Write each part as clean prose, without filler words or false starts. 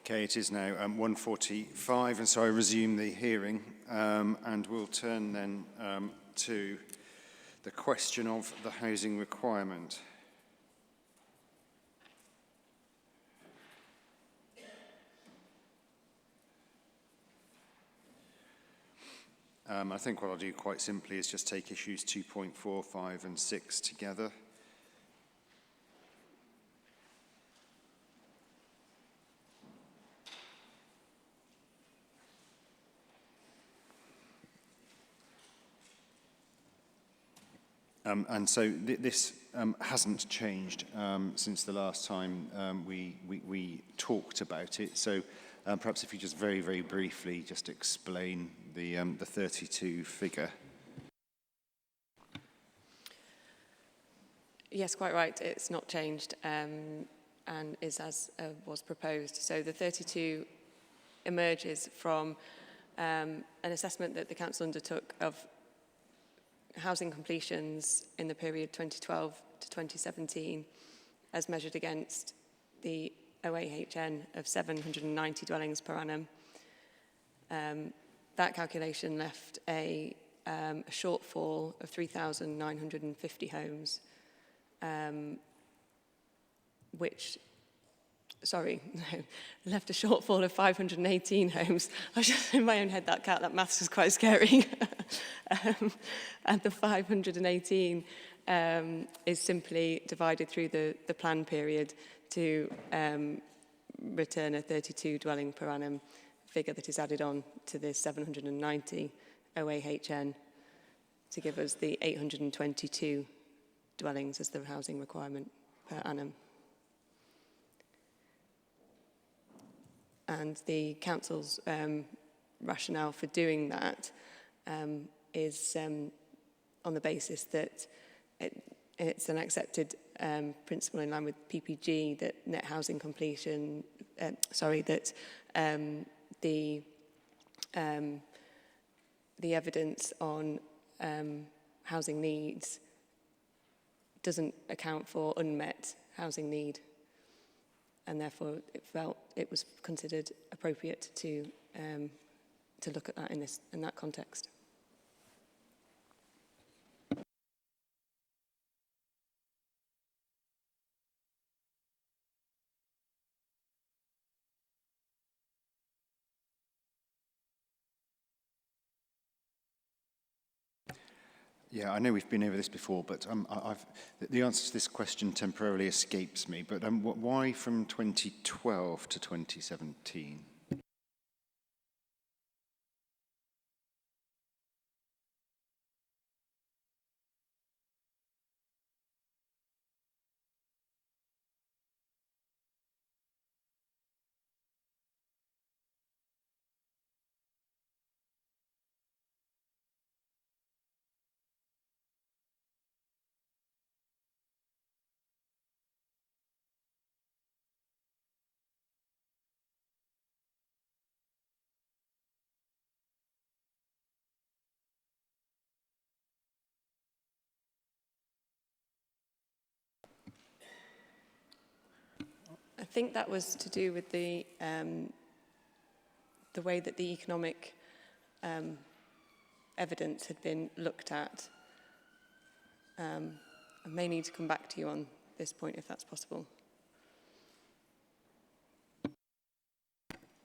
Okay, it is now 1:45, and so I resume the hearing, and we'll turn then to the question of the housing requirement. I think what I'll do quite simply is just take issues 2.4, 5 and 6 together. And so this hasn't changed since the last time we talked about it. So perhaps if you just very, very briefly just explain the 32 figure. Yes, quite right. It's not changed and is as was proposed. So the 32 emerges from an assessment that the Council undertook of housing completions in the period 2012 to 2017 as measured against the OAHN of 790 dwellings per annum. That calculation left a shortfall of 3,950 homes, left a shortfall of 518 homes. I was just in my own head, that maths was quite scary. And the 518 is simply divided through the plan period to return a 32 dwelling per annum figure that is added on to the 790 OAHN to give us the 822 dwellings as the housing requirement per annum. And the Council's rationale for doing that is on the basis that it's an accepted principle in line with PPG that net housing completion, that the evidence on housing needs doesn't account for unmet housing need, and therefore it felt it was considered appropriate to look at that in that context. Yeah, I know we've been over this before, but the answer to this question temporarily escapes me. But why from 2012 to 2017? I think that was to do with the way that the economic evidence had been looked at. I may need to come back to you on this point if that's possible.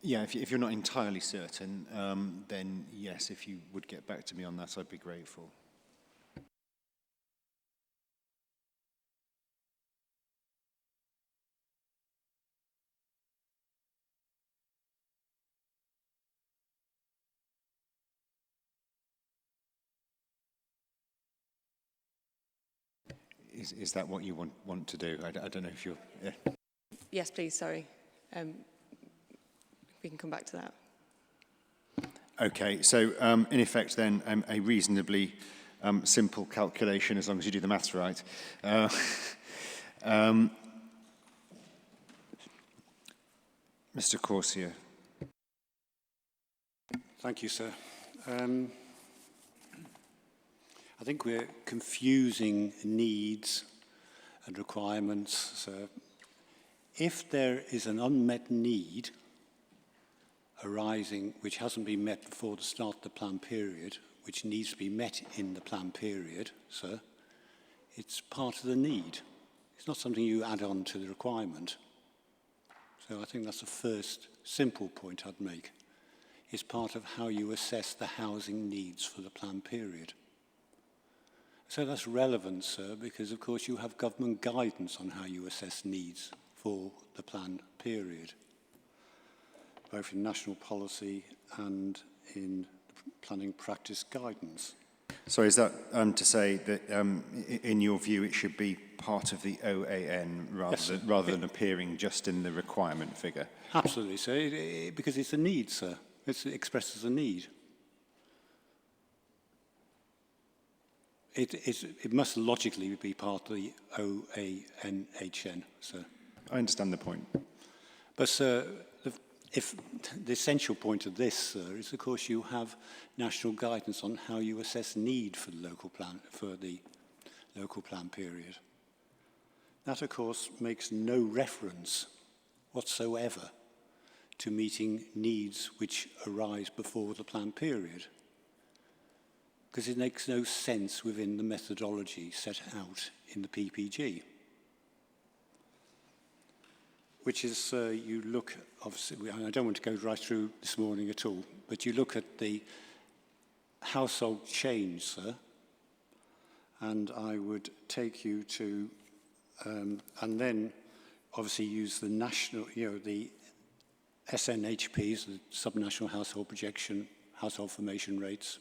Yeah, if you're not entirely certain, then yes, if you would get back to me on that, I'd be grateful. Is that what you want to do? I don't know if you're... Yeah. Yes, please, sorry. We can come back to that. Okay, so in effect then, a reasonably simple calculation, as long as you do the maths right. Mr. Corsia. Thank you, sir. I think we're confusing needs and requirements. So if there is an unmet need arising which hasn't been met before the start of the plan period, which needs to be met in the plan period, sir, it's part of the need. It's not something you add on to the requirement. So I think that's the first simple point I'd make. It's part of how you assess the housing needs for the plan period. So that's relevant, sir, because of course you have government guidance on how you assess needs for the plan period, both in national policy and in planning practice guidance. So is that to say that, in your view, it should be part of the OAN rather than appearing just in the requirement figure? Absolutely, sir, because it's a need, sir. It expresses a need. It must logically be part of the OANHN, sir. I understand the point. But, sir, if the essential point of this, sir, is, of course, you have national guidance on how you assess need for the local plan period. That, of course, makes no reference whatsoever to meeting needs which arise before the plan period, because it makes no sense within the methodology set out in the PPG. Which is, you look, obviously, I don't want to go right through this morning at all, but you look at the household change, sir, and I would take you to, and then obviously use the national, the SNHPs, the subnational household projection, household formation rates.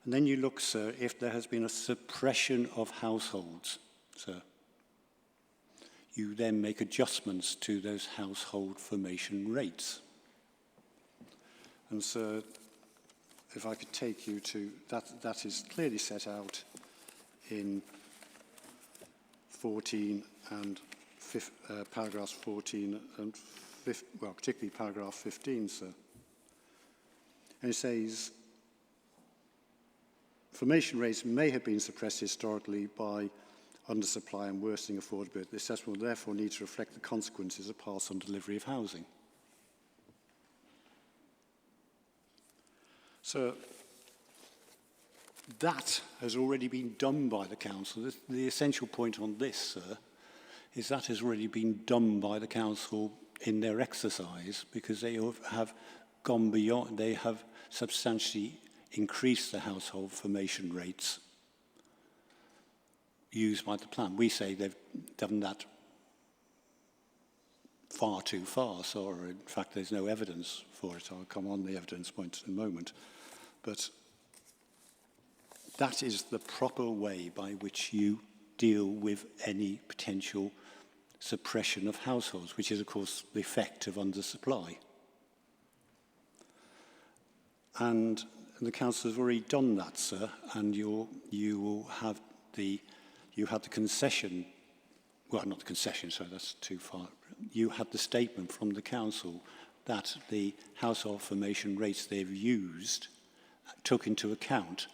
And then you look, sir, if there has been a suppression of households, sir. You then make adjustments to those household formation rates. And so, if I could take you to, that is clearly set out in 14 and paragraphs 14 and 15, well, particularly paragraph 15, sir. And it says, formation rates may have been suppressed historically by undersupply and worsening affordability. The assessment will therefore need to reflect the consequences of past on-delivery of housing. So that has already been done by the council. The essential point on this, sir, is that has already been done by the council in their exercise, because they have gone beyond, they have substantially increased the household formation rates used by the plan. We say they've done that far too far, so in fact there's no evidence for it. I'll come on the evidence point in a moment. But that is the proper way by which you deal with any potential suppression of households, which is of course the effect of undersupply. And the council has already done that, sir, and you will have the concession, well, not the concession, sorry, that's too far. You had the statement from the council that the household formation rates they've used took into account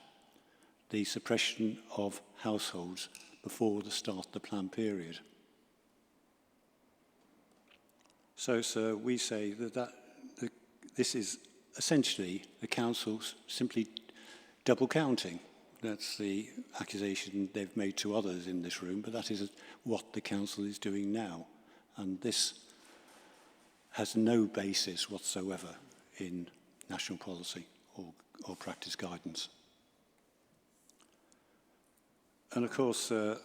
the suppression of households before the start of the plan period. So, sir, we say that this is essentially the council simply double counting. That's the accusation they've made to others in this room, but that is what the council is doing now. And this has no basis whatsoever in national policy or practice guidance. And of course, the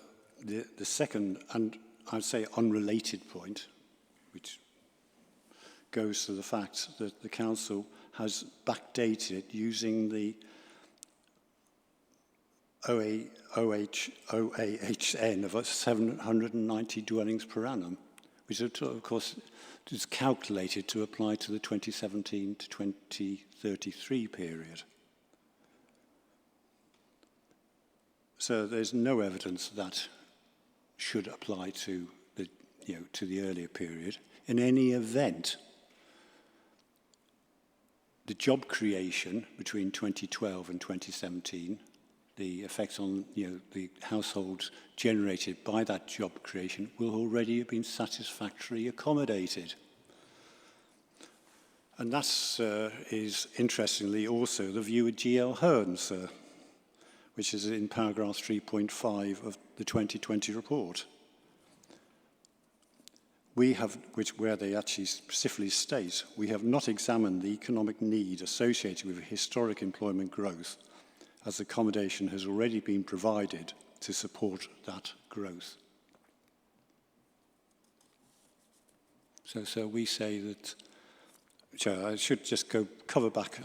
second, and I'd say unrelated point, which goes to the fact that the council has backdated using the OAHN of 790 dwellings per annum, which of course is calculated to apply to the 2017 to 2033 period. So there's no evidence that should apply to the earlier period. In any event, the job creation between 2012 and 2017, the effects on the households generated by that job creation will already have been satisfactorily accommodated. And that is, interestingly, also the view of G.L. Hearn, sir, which is in paragraph 3.5 of the 2020 report. We have, where they actually specifically state, we have not examined the economic need associated with historic employment growth, as accommodation has already been provided to support that growth. So we say that, Chair, I should just cover back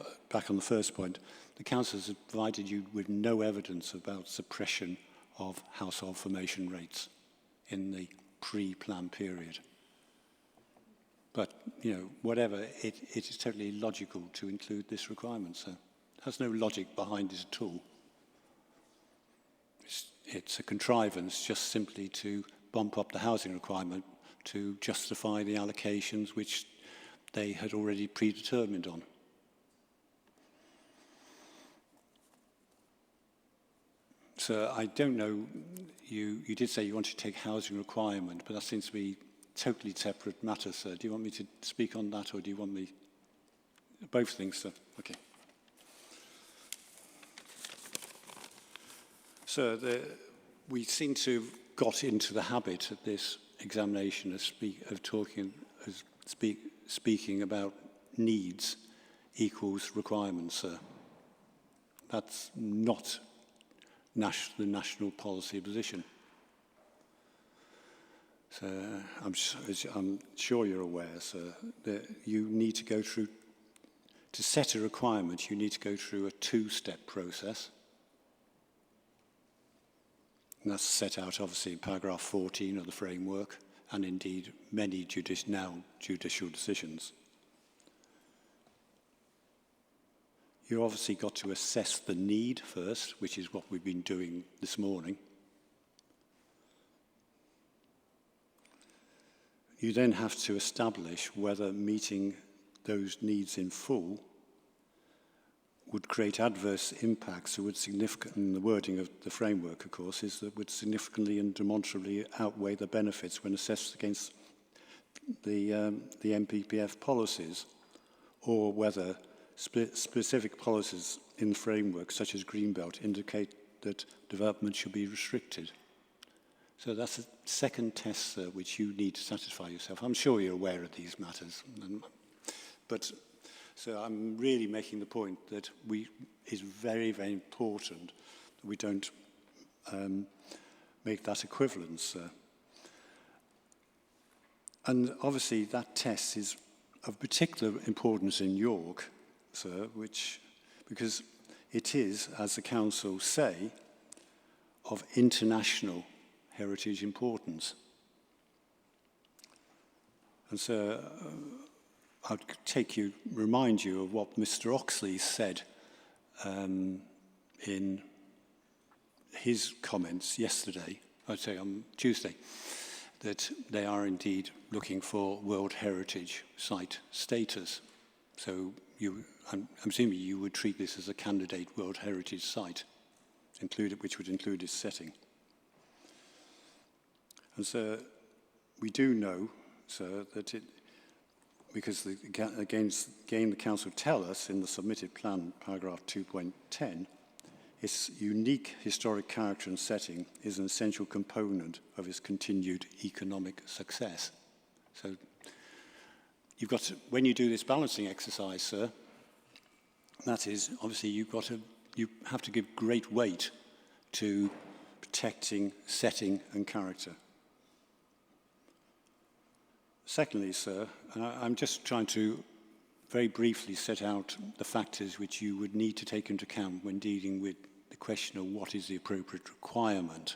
on the first point. The Council has provided you with no evidence about suppression of household formation rates in the pre-plan period. But, whatever, it is totally illogical to include this requirement, so there's no logic behind it at all. It's a contrivance just simply to bump up the housing requirement to justify the allocations which they had already predetermined on. So I don't know, you did say you wanted to take housing requirement, but that seems to be totally separate matter, sir. Do you want me to speak on that, or do you want me... Both things, sir. Okay. So we seem to have got into the habit of this examination of speaking about needs equals requirements, sir. That's not the national policy position. So I'm sure you're aware, sir, that you need to go through, to set a requirement, you need to go through a two-step process. And that's set out, obviously, in paragraph 14 of the framework, and indeed many judicial decisions. You've obviously got to assess the need first, which is what we've been doing this morning. You then have to establish whether meeting those needs in full would create adverse impacts that would significantly, and the wording of the framework, of course, is that would significantly and demonstrably outweigh the benefits when assessed against the NPPF policies, or whether specific policies in the framework, such as Greenbelt, indicate that development should be restricted. So that's a second test, which you need to satisfy yourself. I'm sure you're aware of these matters. So I'm really making the point that it's very, very important that we don't make that equivalence. And obviously that test is of particular importance in York, sir, because it is, as the Council say, of international heritage importance. And so I'd remind you of what Mr. Oxley said in his comments yesterday, I'd say on Tuesday, that they are indeed looking for World Heritage Site status. So I'm assuming you would treat this as a candidate World Heritage Site, which would include its setting. And so we do know, sir, that because again, the Council tell us in the submitted plan, paragraph 2.10, its unique historic character and setting is an essential component of its continued economic success. So you've got to, when you do this balancing exercise, sir, that is, obviously you have to give great weight to protecting setting and character. Secondly, sir, I'm just trying to very briefly set out the factors which you would need to take into account when dealing with the question of what is the appropriate requirement.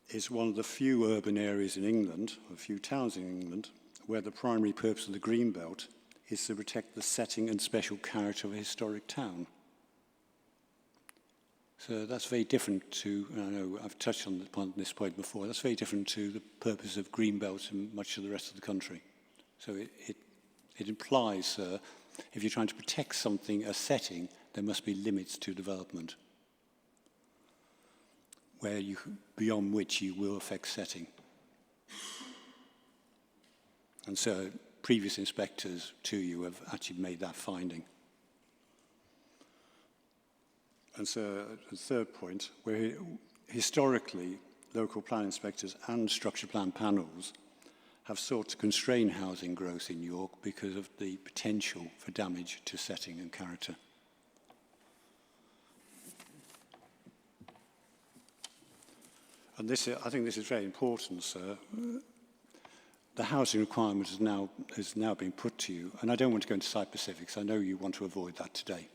It's one of the few urban areas in England, or a few towns in England, where the primary purpose of the Greenbelt is to protect the setting and special character of a historic town. So that's very different to, and I know I've touched on this point before, that's very different to the purpose of Greenbelt and much of the rest of the country. So it implies, sir, if you're trying to protect something, a setting, there must be limits to development, beyond which you will affect setting. And so previous inspectors to you have actually made that finding. And so the third point, where historically local plan inspectors and structure plan panels have sought to constrain housing growth in York because of the potential for damage to setting and character. And this, I think this is very important, sir. The housing requirement has now been put to you, and I don't want to go into site-specifics. I know you want to avoid that today.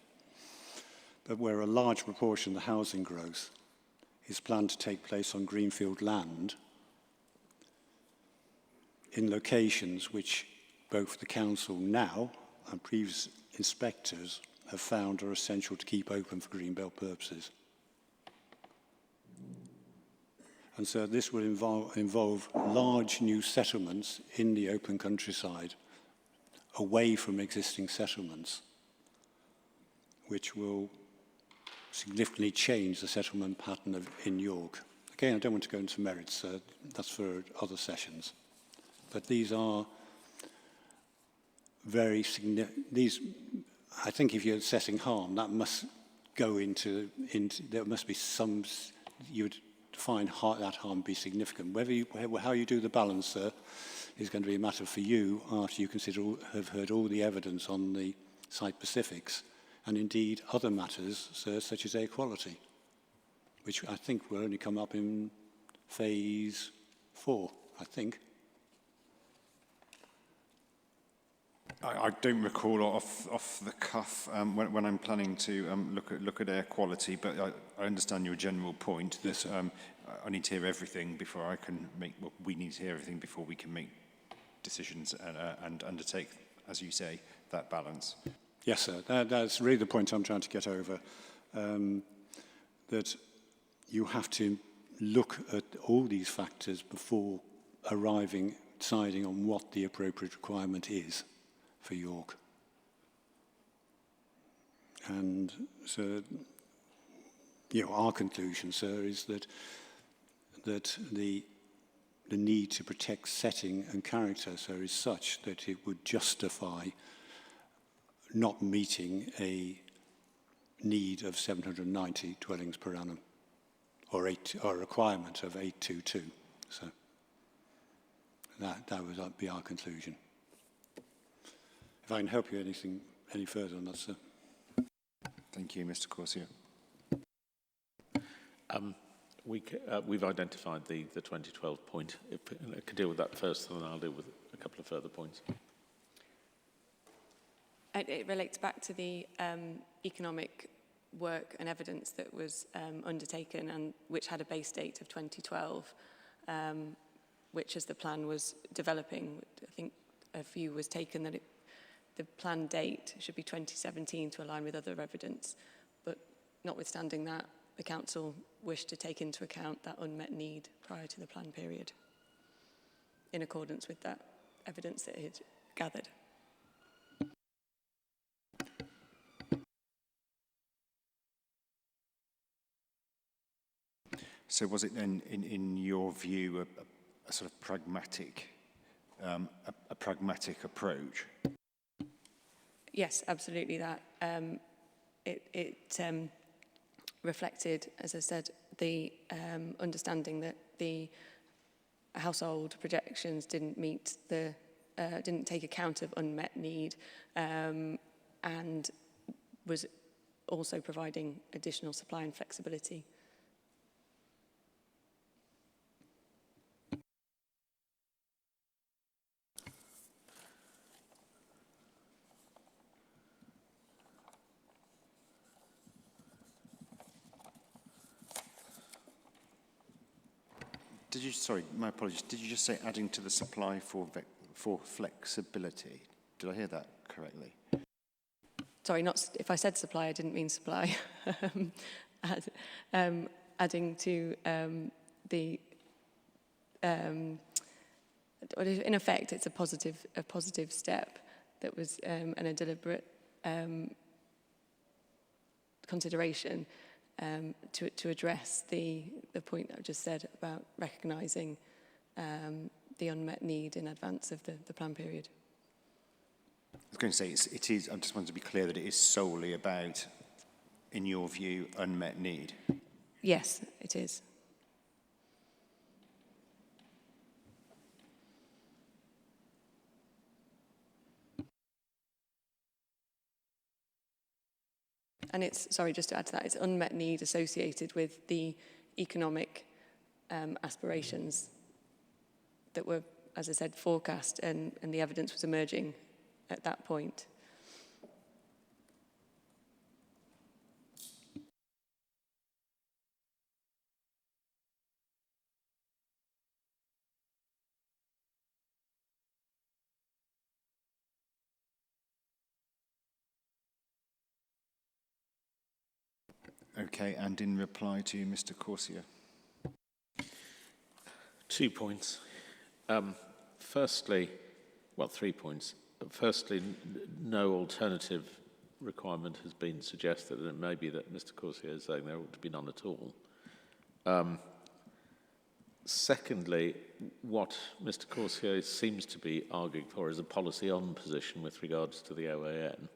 But where a large proportion of the housing growth is planned to take place on greenfield land in locations which both the council now and previous inspectors have found are essential to keep open for greenbelt purposes. And so this will involve large new settlements in the open countryside, away from existing settlements, which will significantly change the settlement pattern in York. Again, I don't want to go into merits, that's for other sessions. But these are very significant. I think if you're assessing harm, that must go into there must be some, you would find that harm be significant. How you do the balance, sir, is going to be a matter for you after you have heard all the evidence on the site-specifics, and indeed other matters, sir, such as air quality, which I think will only come up in phase 4, I think. I don't recall off the cuff when I'm planning to look at air quality, but I understand your general point that Yes, I need to hear everything before I can make. Well, we need to hear everything before we can make decisions and undertake, as you say, that balance. Yes, sir. That's really the point I'm trying to get over. That you have to look at all these factors before deciding on what the appropriate requirement is for York. And so, our conclusion, sir, is that the need to protect setting and character, sir, is such that it would justify not meeting a need of 790 dwellings per annum, or a requirement of 822. So that would be our conclusion. If I can help you any further on that, sir. Thank you, Mr. Corsia. We've identified the 2012 point. If I could deal with that first, and then I'll deal with a couple of further points. It relates back to the economic work and evidence that was undertaken and which had a base date of 2012, which as the plan was developing, I think a view was taken that the planned date should be 2017 to align with other evidence. But notwithstanding that, the council wished to take into account that unmet need prior to the plan period in accordance with that evidence that it had gathered. So was it then, in your view, a sort of pragmatic approach? Yes, absolutely that. It reflected, as I said, the understanding that the household projections didn't meet didn't take account of unmet need, and was also providing additional supply and flexibility. Sorry, my apologies. Did you just say adding to the supply for flexibility? Did I hear that correctly? Sorry, if I said supply, I didn't mean supply. Adding to the, in effect, it's a positive step that was and a deliberate consideration to address the point that I just said about recognising the unmet need in advance of the plan period. was going to say, it is, I just wanted to be clear that it is solely about, in your view, unmet need. Yes, it is. And it's, sorry, just to add to that, it's unmet need associated with the economic aspirations that were, as I said, forecast, and the evidence was emerging at that point. Okay, and in reply to Mr. Corsia. 2 points. Firstly, well, 3 points. Firstly, no alternative requirement has been suggested, and it may be that Mr. Corsia is saying there ought to be none at all. Secondly, what Mr. Corsia seems to be arguing for is a policy on position with regards to the OAN,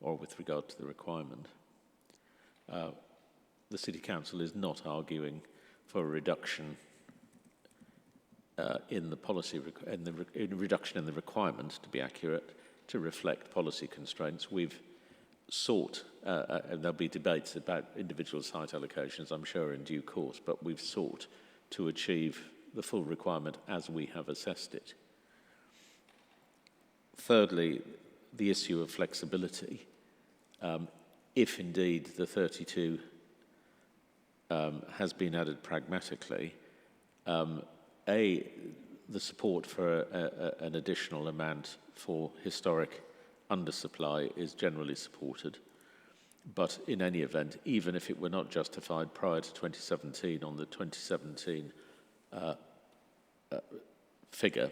or with regard to the requirement. The City Council is not arguing for a reduction in the policy, reduction in the requirement, to be accurate, to reflect policy constraints. We've sought, and there'll be debates about individual site allocations, I'm sure, in due course, but we've sought to achieve the full requirement as we have assessed it. Thirdly, the issue of flexibility. If indeed the 32 has been added pragmatically, the support for an additional amount for historic undersupply is generally supported. But in any event, even if it were not justified prior to 2017 on the 2017 figure,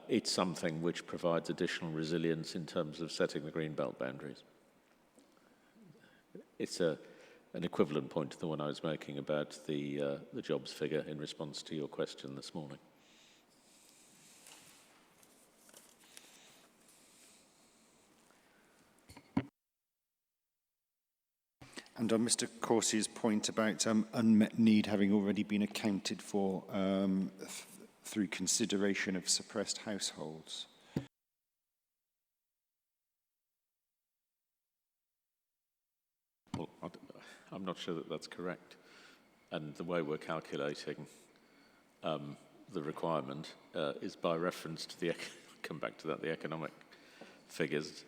it's something which provides additional resilience in terms of setting the green belt boundaries. It's an equivalent point to the one I was making about the jobs figure in response to your question this morning. And on Mr. Corsia's point about unmet need having already been accounted for through consideration of suppressed households. Well, I'm not sure that that's correct. And the way we're calculating the requirement is by reference to the, come back to that, the economic figures.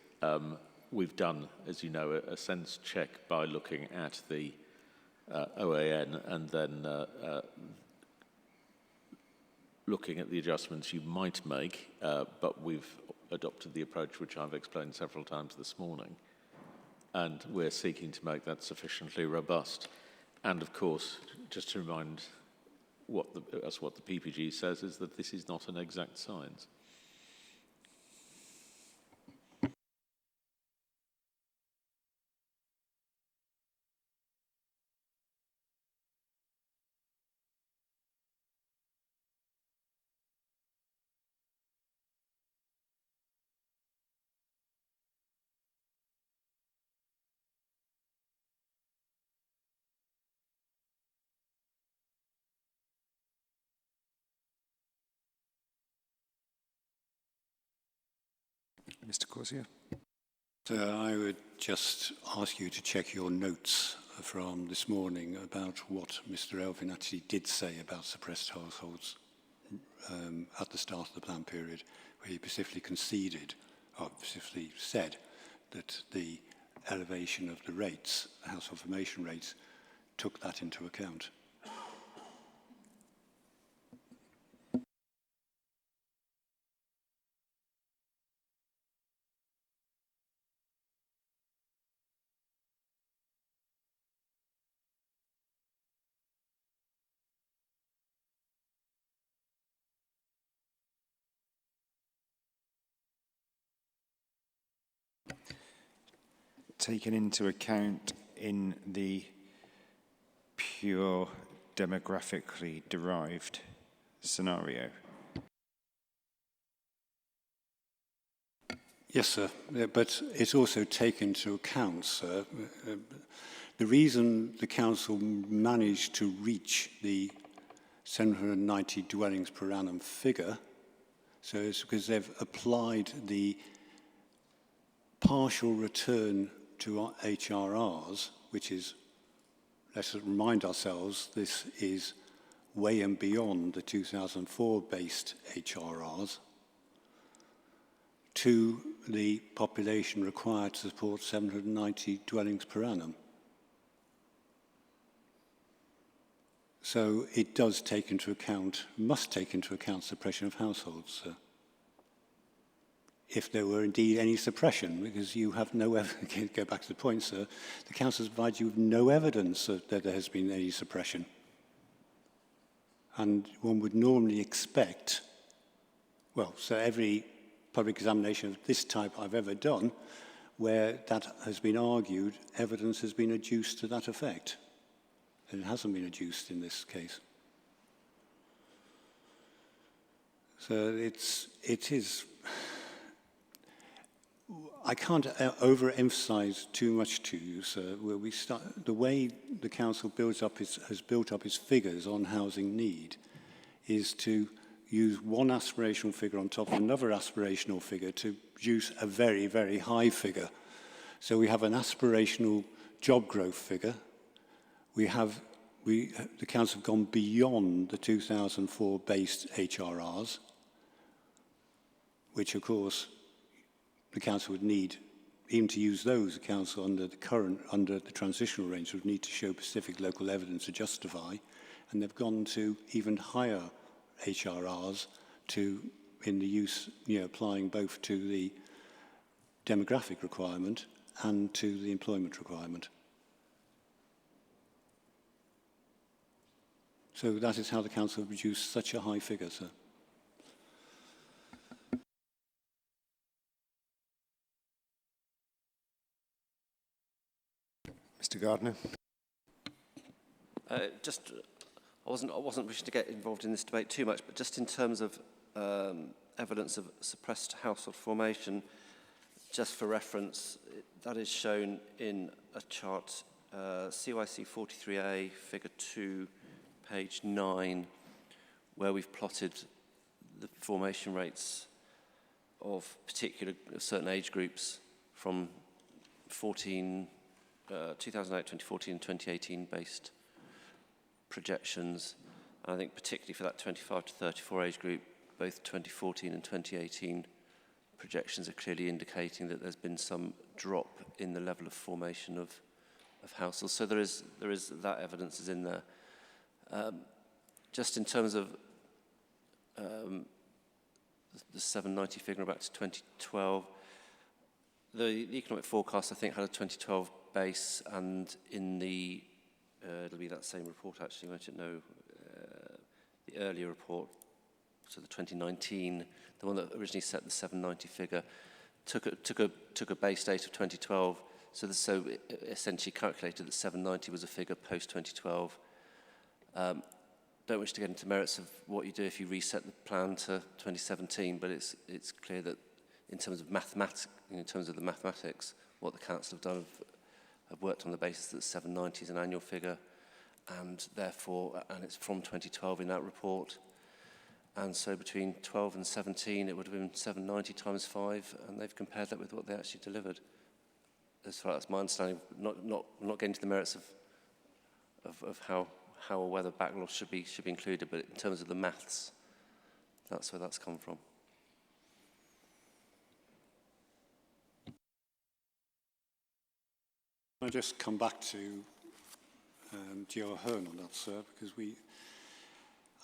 We've done, as you know, a sense check by looking at the OAN and then looking at the adjustments you might make, but we've adopted the approach which I've explained several times this morning. And we're seeking to make that sufficiently robust. And of course, just to remind what the PPG says is that this is not an exact science. Mr. Corsia. So I would just ask you to check your notes from this morning about what Mr. Elvin actually did say about suppressed households at the start of the plan period, where he specifically conceded, or specifically said, that the elevation of the rates, the household formation rates, took that into account. Taken into account in the pure demographically derived scenario? Yes, sir, but it's also taken into account, sir. The reason the council managed to reach the 790 dwellings per annum figure, so it's because they've applied the partial return to our HRRs, which is, let's remind ourselves, this is way and beyond the 2004 based HRRs, to the population required to support 790 dwellings per annum. So it does take into account, must take into account suppression of households, if there were indeed any suppression, because you have no evidence, go back to the point, sir, the council has provided you with no evidence that there has been any suppression. And one would normally expect, well, so every public examination of this type I've ever done, where that has been argued, evidence has been adduced to that effect. And it hasn't been adduced in this case. So it is, I can't overemphasize too much to you, sir, where we start, the way the council has built up its figures on housing need is to use one aspirational figure on top of another aspirational figure to produce a very, very high figure. So we have an aspirational job growth figure. The council have gone beyond the 2004 based HRRs, which of course the council would need, even to use those, the council under the transitional range would need to show specific local evidence to justify, and they've gone to even higher HRRs in the use, applying both to the demographic requirement and to the employment requirement. So that is how the council produced such a high figure, sir. Mr. Gardner. I wasn't wishing to get involved in this debate too much, but just in terms of evidence of suppressed household formation, just for reference, that is shown in a chart, CYC 43A, figure 2, page 9, where we've plotted the formation rates of certain age groups from 2008, 2014 and 2018 based projections. And I think particularly for that 25 to 34 age group, both 2014 and 2018 projections are clearly indicating that there's been some drop in the level of formation of households. So there is that evidence is in there. Just in terms of the 790 figure back to 2012, the economic forecast I think had a 2012 base, and in the it'll be that same report actually, won't it? No, the earlier report, so the 2019, the one that originally set the 790 figure, took a base date of 2012. So it essentially calculated that 790 was a figure post 2012. Don't wish to get into merits of what you do if you reset the plan to 2017, but it's clear that in terms of the mathematics, what the council have done have worked on the basis that 790 is an annual figure, and therefore, and it's from 2012 in that report. And so between 12 and 17, it would have been 790 times 5, and they've compared that with what they actually delivered. As far as my understanding, not getting to the merits of how or whether backlog should be included, but in terms of the maths, that's where that's come from. I'll just come back to Geo Ahern on that, sir, because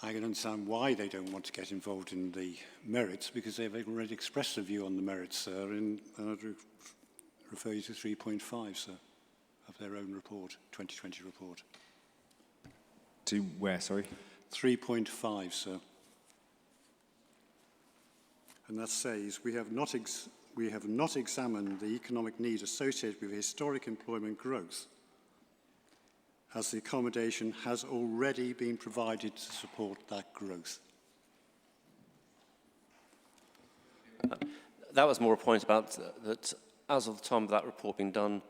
I can understand why they don't want to get involved in the merits, because they've already expressed a view on the merits, sir, and I'd refer you to 3.5, sir, of their own report, 2020 report. To where, sorry? 3.5, sir. And that says, we have not examined the economic need associated with historic employment growth, as the accommodation has already been provided to support that growth. that was more a point about that as of the time of that report being done,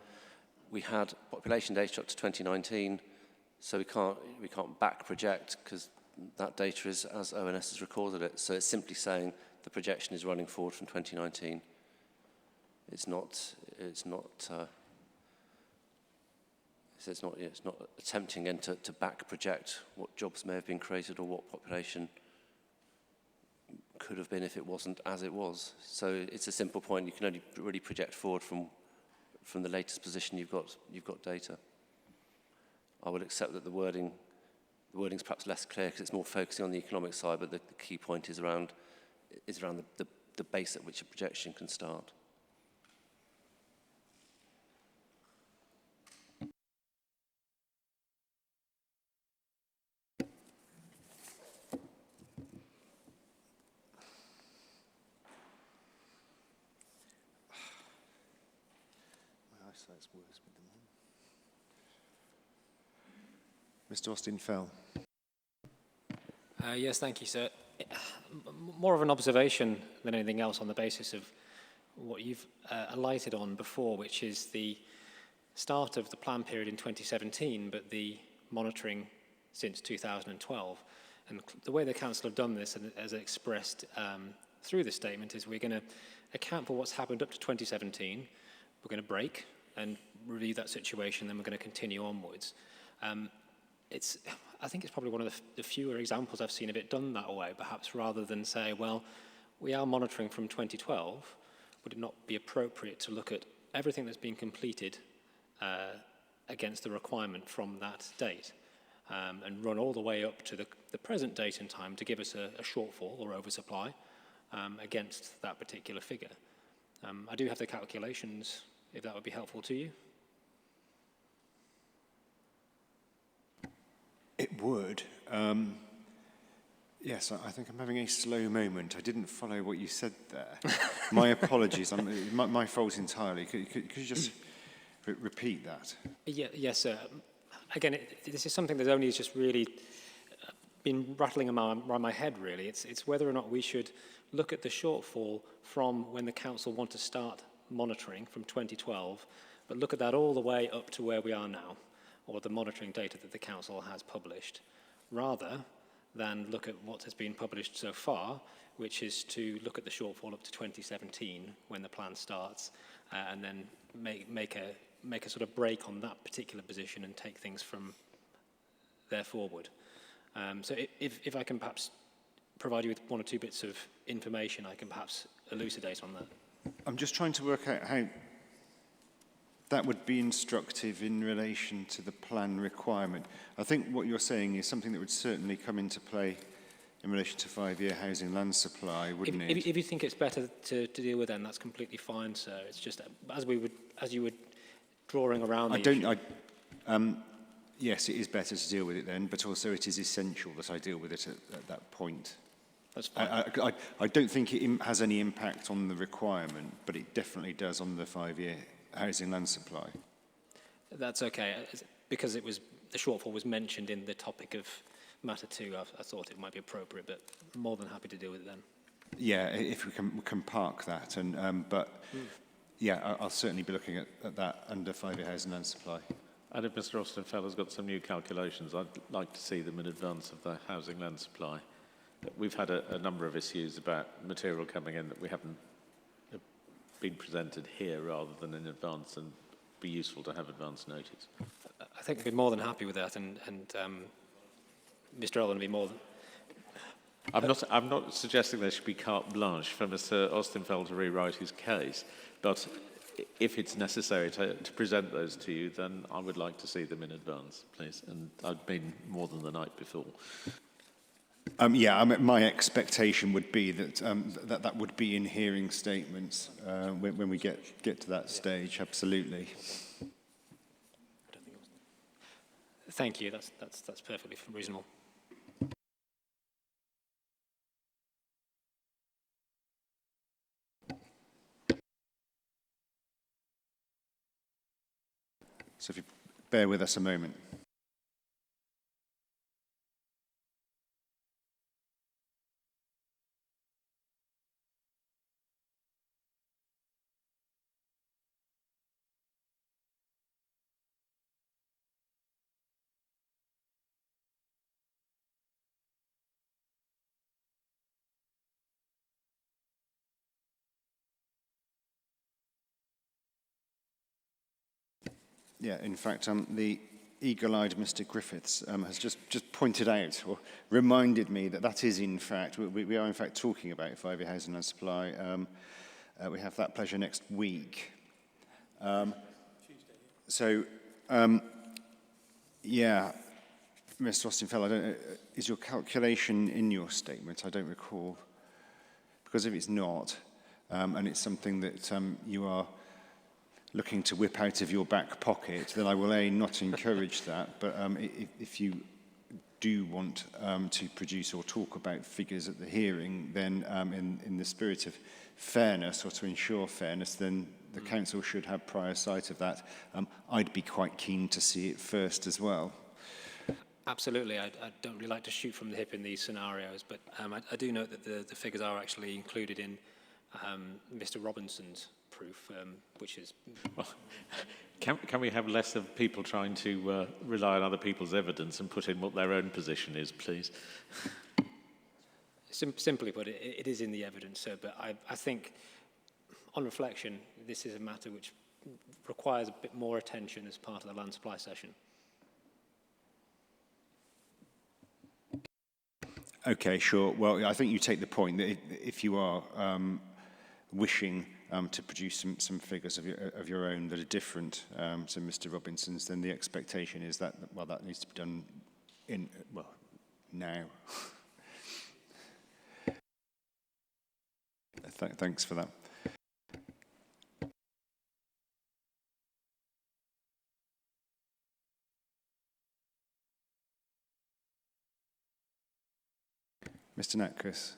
we had population data up to 2019, so we can't back project because that data is as ONS has recorded it. So it's simply saying the projection is running forward from 2019. It's not attempting then to back project what jobs may have been created or what population could have been if it wasn't as it was. So it's a simple point. You can only really project forward from the latest position you've got data. I would accept that the wording's perhaps less clear because it's more focusing on the economic side, but the key point is around the base at which a projection can start. My eyesight's worse with them on. Mr. Austin Fell. Yes, thank you, sir. More of an observation than anything else on the basis of what you've alighted on before, which is the start of the plan period in 2017, but the monitoring since 2012. And the way the Council have done this, and as expressed through the statement, is we're going to account for what's happened up to 2017. We're going to break and review that situation, then we're going to continue onwards. I think it's probably one of the fewer examples I've seen of it done that way, perhaps rather than say, well, we are monitoring from 2012, would it not be appropriate to look at everything that's been completed against the requirement from that date and run all the way up to the present date and time to give us a shortfall or oversupply against that particular figure. I do have the calculations, if that would be helpful to you. It would. Yes, I think I'm having a slow moment. I didn't follow what you said there. My apologies. My fault entirely. Could you just repeat that? Yes, sir. Again, this is something that only has just really been rattling around my head, really. It's whether or not we should look at the shortfall from when the Council want to start monitoring from 2012, but look at that all the way up to where we are now, or the monitoring data that the Council has published, rather than look at what has been published so far, which is to look at the shortfall up to 2017 when the plan starts, and then make a sort of break on that particular position and take things from there forward. So if I can perhaps provide you with one or two bits of information, I can perhaps elucidate on that. I'm just trying to work out how that would be instructive in relation to the plan requirement. I think what you're saying is something that would certainly come into play in relation to 5-year housing land supply, wouldn't it? If you think it's better to deal with them, that's completely fine, sir. It's just as you would drawing around the issue. Yes, it is better to deal with it then, but also it is essential that I deal with it at that point. That's fine. I don't think it has any impact on the requirement, but it definitely does on the 5-year housing land supply. That's okay, because the shortfall was mentioned in the topic of matter 2. I thought it might be appropriate, but more than happy to deal with it then. Yeah, if we can park that, yeah, I'll certainly be looking at that under 5-year housing land supply. And if Mr. Austin Feller's got some new calculations, I'd like to see them in advance of the housing land supply. We've had a number of issues about material coming in that we haven't been presented here rather than in advance, and be useful to have advance notice. I think I'd be more than happy with that, and Mr. Elden would be more than... I'm not suggesting there should be carte blanche for Mr. Austin Fell to rewrite his case, but if it's necessary to present those to you, then I would like to see them in advance, please. And I'd been more than the night before. My expectation would be that that would be in hearing statements when we get to that stage. Absolutely. Thank you. That's perfectly reasonable. So if you bear with us a moment. Yeah, in fact, the eagle-eyed Mr. Griffiths has just pointed out or reminded me that that is, in fact, we are in fact talking about 5-year housing and supply. We have that pleasure next week. Yeah, Mr. Austin-Fell, I don't know, is your calculation in your statement? I don't recall. Because if it's not, and it's something that you are looking to whip out of your back pocket, then I will not encourage that. But if you do want to produce or talk about figures at the hearing, then in the spirit of fairness, or to ensure fairness, then the council should have prior sight of that. I'd be quite keen to see it first as well. Absolutely. I don't really like to shoot from the hip in these scenarios, but I do note that the figures are actually included in Mr. Robinson's proof, which is... Well, can we have less of people trying to rely on other people's evidence and put in what their own position is, please? Simply put, it is in the evidence, sir, but I think, on reflection, this is a matter which requires a bit more attention as part of the land supply session. Okay, sure. Well, I think you take the point that if you are wishing to produce some figures of your own that are different to Mr. Robinson's, then the expectation is that, well, that needs to be done now. Thanks for that. Mr. Natkus.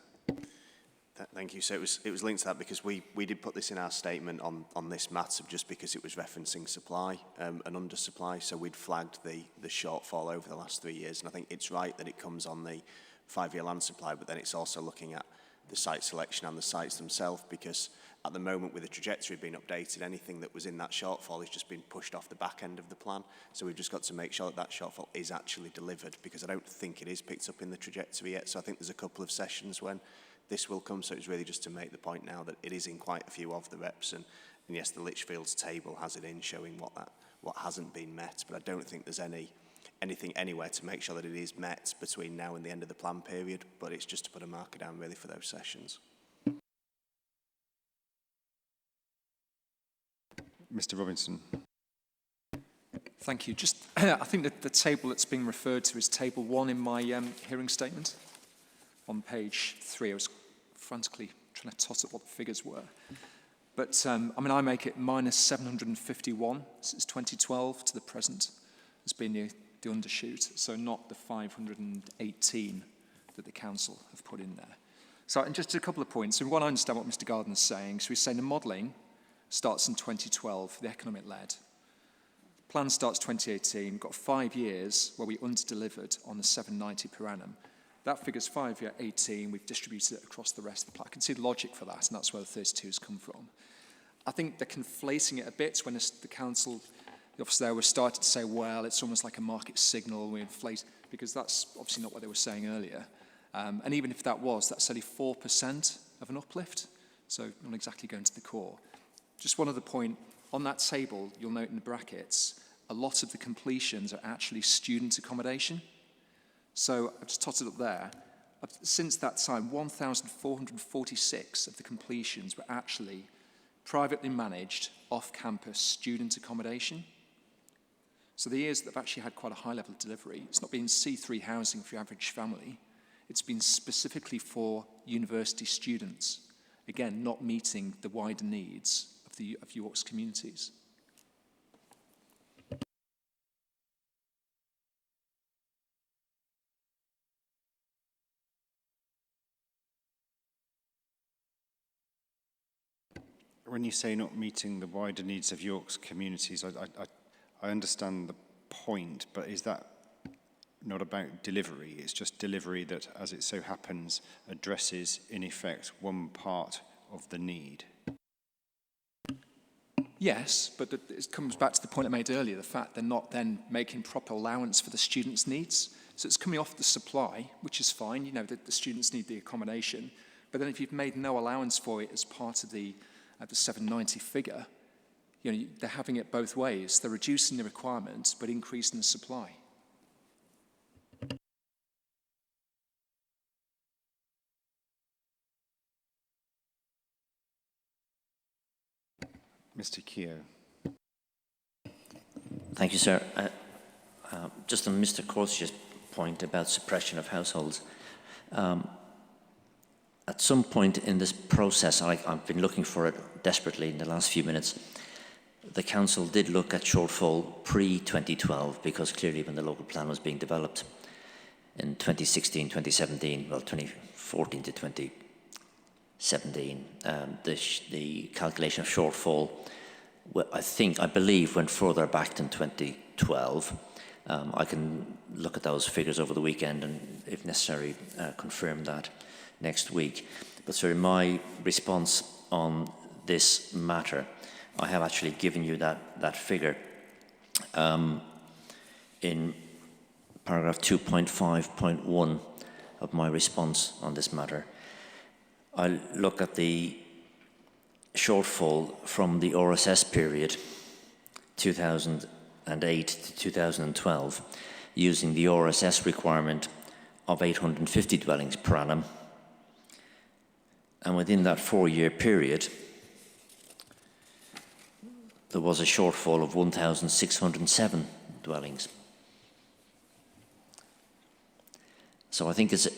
Thank you. So it was linked to that because we did put this in our statement on this matter just because it was referencing supply and undersupply. So we'd flagged the shortfall over the last 3 years, and I think it's right that it comes on the 5-year land supply, but then it's also looking at the site selection and the sites themselves, because at the moment, with the trajectory being updated, anything that was in that shortfall is just being pushed off the back end of the plan. So we've just got to make sure that that shortfall is actually delivered, because I don't think it is picked up in the trajectory yet. So I think there's a couple of sessions when this will come. So it's really just to make the point now that it is in quite a few of the reps. And yes, the Lichfields table has it in showing what hasn't been met. But I don't think there's anything anywhere to make sure that it is met between now and the end of the plan period. But it's just to put a marker down really for those sessions. Mr. Robinson. Thank you. Just, I think that the table that's being referred to is table 1 in my hearing statement on page 3. I was frantically trying to tot up what the figures were. But, I mean, I make it minus 751 since 2012 to the present has been the undershoot, so not the 518 that the council have put in there. So, and just a couple of points. And one, I understand what Mr. Gardner's saying. So he's saying the modelling starts in 2012, the economic-led. Plan starts 2018. We've got 5 years where we under-delivered on the 790 per annum. That figure's 5-year 18. We've distributed it across the rest of the plan. I can see the logic for that, and that's where the 32 has come from. I think they're conflating it a bit when the council, the officer there was starting to say, well, it's almost like a market signal, we inflate, because that's obviously not what they were saying earlier. And even if that was, that's only 4% of an uplift, so not exactly going to the core. Just one other point, on that table, you'll note in the brackets, a lot of the completions are actually student accommodation. So I've just totted up there. Since that time, 1,446 of the completions were actually privately managed off-campus student accommodation. So the years that have actually had quite a high level of delivery, it's not been C3 housing for your average family. It's been specifically for university students. Again, not meeting the wider needs of York's communities. When you say not meeting the wider needs of York's communities, I understand the point, but is that not about delivery? It's just delivery that, as it so happens, addresses, in effect, one part of the need. Yes, but it comes back to the point I made earlier, the fact they're not then making proper allowance for the students' needs. So it's coming off the supply, which is fine, you know, the students need the accommodation. But then if you've made no allowance for it as part of the 790 figure, you know, they're having it both ways. They're reducing the requirements, but increasing the supply. Mr. Keogh. Thank you, sir. Just on Mr. Corsier's point about suppression of households, at some point in this process, I've been looking for it desperately in the last few minutes, the council did look at shortfall pre-2012, because clearly when the local plan was being developed in 2016, 2017, well, 2014 to 2017, the calculation of shortfall, well, I believe, went further back than 2012. I can look at those figures over the weekend and, if necessary, confirm that next week. But sorry, my response on this matter, I have actually given you that figure in paragraph 2.5.1 of my response on this matter. I look at the shortfall from the RSS period 2008 to 2012 using the RSS requirement of 850 dwellings per annum, and within that 4-year period there was a shortfall of 1,607 dwellings. So I think it's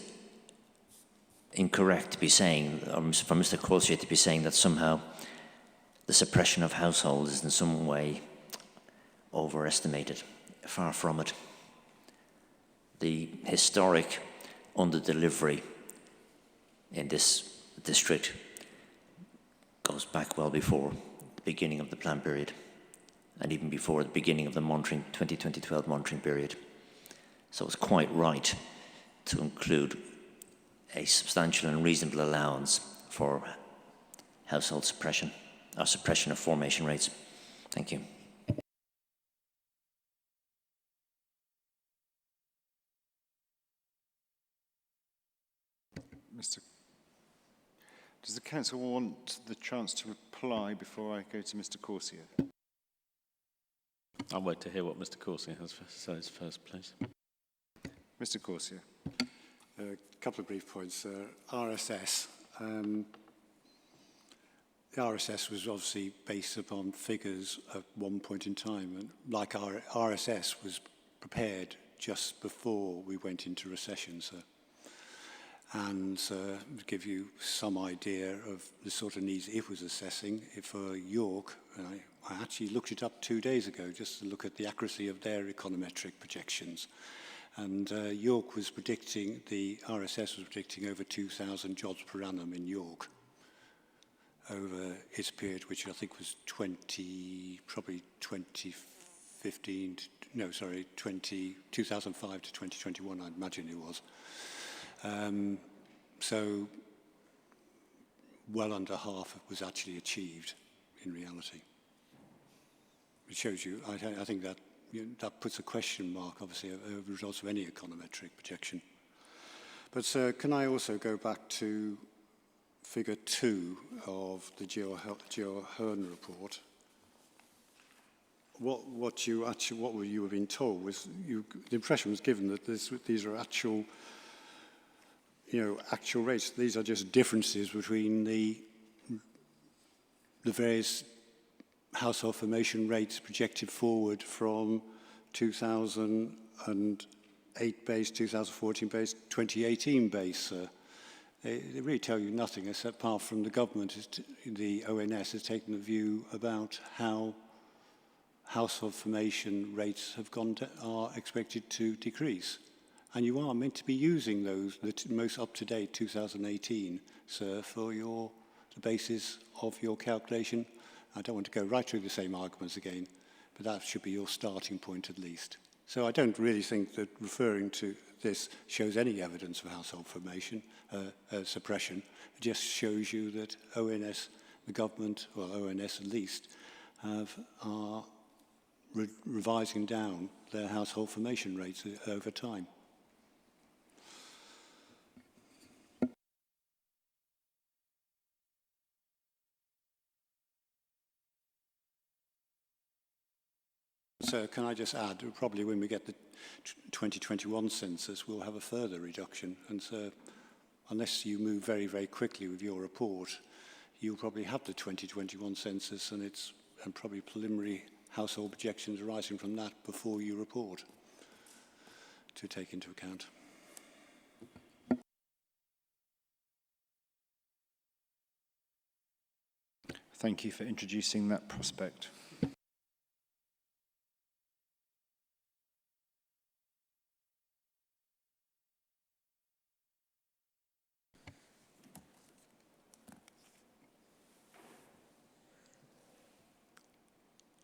incorrect to be saying, or for Mr. Corsier to be saying, that somehow the suppression of households is in some way overestimated. Far from it. The historic under-delivery in this district goes back well before the beginning of the plan period, and even before the beginning of the 2012 monitoring period. So it's quite right to include a substantial and reasonable allowance for household suppression, or suppression of formation rates. Thank you. Does the council want the chance to reply before I go to Mr. Corsier? I'll wait to hear what Mr. Corsier has to say first, please. Mr. Corsier. A couple of brief points. RSS. The RSS was obviously based upon figures at one point in time, and like our RSS was prepared just before we went into recession, sir. And to give you some idea of the sort of needs it was assessing, for York, I actually looked it up 2 days ago just to look at the accuracy of their econometric projections. And York was predicting, the RSS was predicting over 2,000 jobs per annum in York over its period, which I think was 2005 to 2021, I'd imagine it was. So well under half was actually achieved in reality. It shows you, I think that that puts a question mark, obviously, over the results of any econometric projection. But can I also go back to figure 2 of the Geo Hearn report? What you have been told was, the impression was given that these are actual, actual rates. These are just differences between the various household formation rates projected forward from 2008 base, 2014 base, 2018 base. They really tell you nothing, except apart from the government, the ONS has taken a view about how household formation rates are expected to decrease. And you are meant to be using those, the most up-to-date 2018, sir, for the basis of your calculation. I don't want to go right through the same arguments again, but that should be your starting point at least. So I don't really think that referring to this shows any evidence of household formation suppression. It just shows you that ONS, the government, or ONS at least, are revising down their household formation rates over time. Sir, can I just add, probably when we get the 2021 census, we'll have a further reduction. And so, unless you move very, very quickly with your report, you'll probably have the 2021 census and probably preliminary household projections arising from that before you report to take into account. Thank you for introducing that prospect.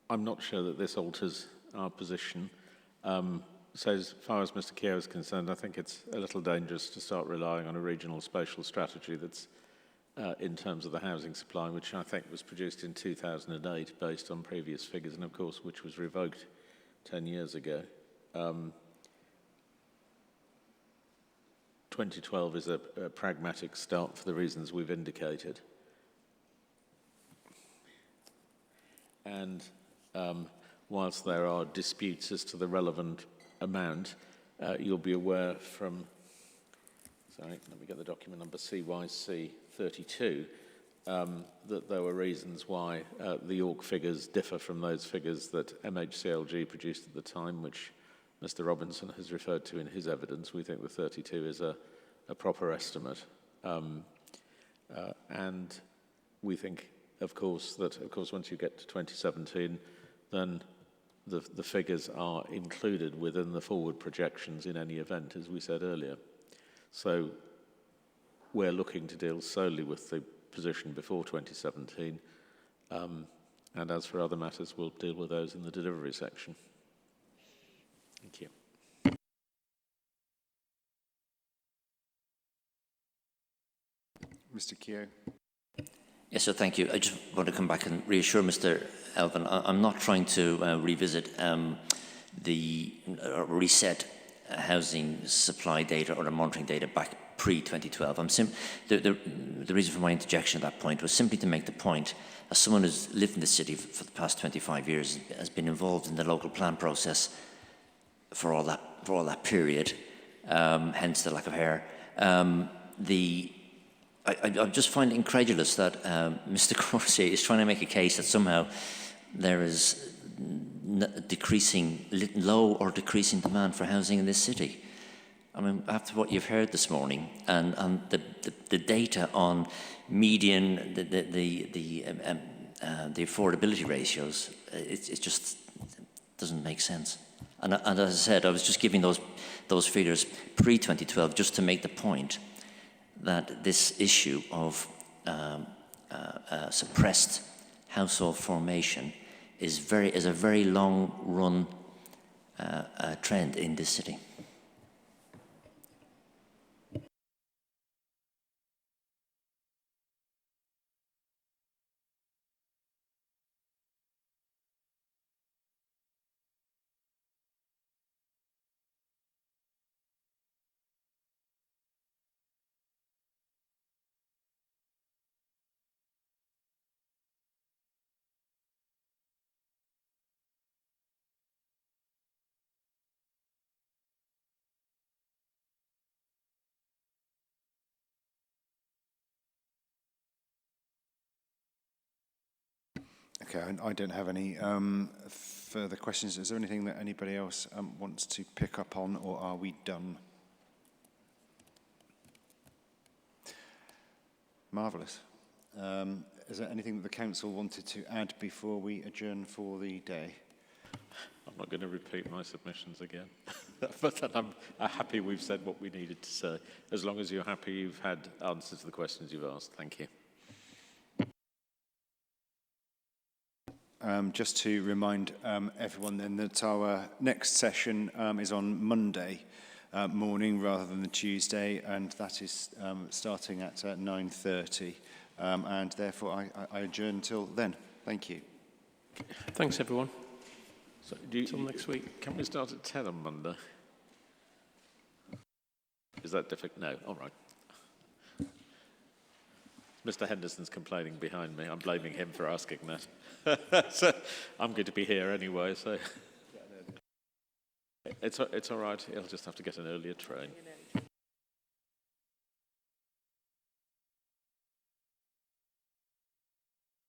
I'm not sure that this alters our position. So as far as Mr. Keogh is concerned, I think it's a little dangerous to start relying on a regional spatial strategy that's in terms of the housing supply, which I think was produced in 2008 based on previous figures, and of course, which was revoked 10 years ago. 2012 is a pragmatic start for the reasons we've indicated. And whilst there are disputes as to the relevant amount, you'll be aware from, sorry, let me get the document number CYC 32, that there were reasons why the York figures differ from those figures that MHCLG produced at the time, which Mr. Robinson has referred to in his evidence. We think the 32 is a proper estimate. And we think, of course, once you get to 2017, then the figures are included within the forward projections in any event, as we said earlier. So we're looking to deal solely with the position before 2017, and as for other matters, we'll deal with those in the delivery section. Thank you. Mr. Keogh. Yes, sir, thank you. I just want to come back and reassure Mr. Elvin, I'm not trying to revisit reset housing supply data or the monitoring data back pre-2012. The reason for my interjection at that point was simply to make the point, as someone who's lived in the city for the past 25 years, has been involved in the local plan process for all that period, hence the lack of hair. I just find it incredulous that Mr. Corsier is trying to make a case that somehow there is low or decreasing demand for housing in this city. I mean, after what you've heard this morning, and the data on median, the affordability ratios, it just doesn't make sense. And as I said, I was just giving those figures pre-2012 just to make the point that this issue of suppressed household formation is a very long-run trend in this city. Okay, I don't have any further questions. Is there anything that anybody else wants to pick up on, or are we done? Marvellous. Is there anything that the council wanted to add before we adjourn for the day? I'm not going to repeat my submissions again, but I'm happy we've said what we needed to say. As long as you're happy you've had answers to the questions you've asked. Thank you. Just to remind everyone then that our next session is on Monday morning rather than the Tuesday, and that is starting at 9:30, and therefore I adjourn until then. Thank you. Thanks, everyone. So Until next week. Can we start at 10 on Monday? Is that difficult? No, all right. Mr. Henderson's complaining behind me. I'm blaming him for asking that. So I'm going to be here anyway, so... It's all right. He'll just have to get an earlier train.